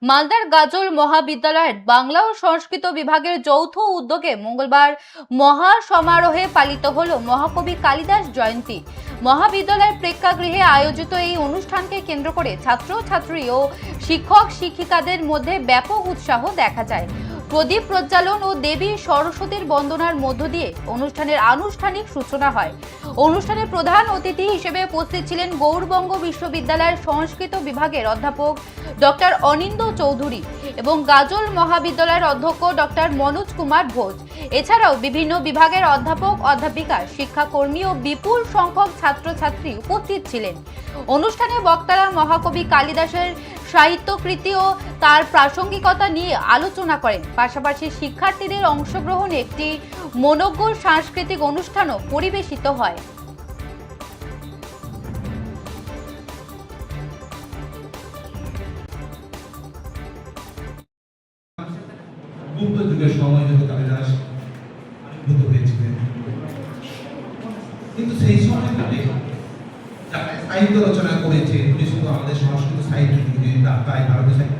মালদার গাজল মহাবিদ্যালয়ের বাংলা ও সংস্কৃত বিভাগের যৌথ উদ্যোগে মঙ্গলবার মহা সমারোহে পালিত হলো মহাকবি কালিদাস জয়ন্তী। মহাবিদ্যালয়ের প্রেক্ষাগৃহে আয়োজিত এই অনুষ্ঠানকে কেন্দ্র করে ছাত্রছাত্রী ও শিক্ষক শিক্ষিকাদের মধ্যে ব্যাপক উৎসাহ দেখা যায়। প্রদীপ প্রজ্বালন ও দেবী সরস্বতীর বন্দনার মধ্য দিয়ে অনুষ্ঠানের আনুষ্ঠানিক সূচনা হয়। অনুষ্ঠানে প্রধান অতিথি হিসেবে উপস্থিত ছিলেন গৌড়বঙ্গ বিশ্ববিদ্যালয়ের সংস্কৃত বিভাগের অধ্যাপক ডক্টর অনিন্দ চৌধুরী এবং গাজল মহাবিদ্যালয়ের অধ্যক্ষ ডক্টর মনোজ কুমার ভোজ। এছাড়াও বিভিন্ন বিভাগের অধ্যাপক অধ্যাপিকা শিক্ষাকর্মী ও বিপুল সংখ্যক ছাত্রছাত্রী উপস্থিত ছিলেন। অনুষ্ঠানে বক্তারা মহাকবি কালিদাসের সাহিত্যকৃতি ও তার প্রাসঙ্গিকতা নিয়ে আলোচনা করেন। পাশাপাশি শিক্ষার্থীদের অংশগ্রহণে একটি মনোজ্ঞ সাংস্কৃতিক অনুষ্ঠানও পরিবেশিত হয়। গুপ্ত যুগের সময় যখন কালিদাস আবির্ভূত হয়েছিলেন, কিন্তু সেই সময়কালে যারা সাহিত্য রচনা করেছে, উনি শুধু আমাদের সংস্কৃত সাহিত্য তাই ভারতীয় সাহিত্য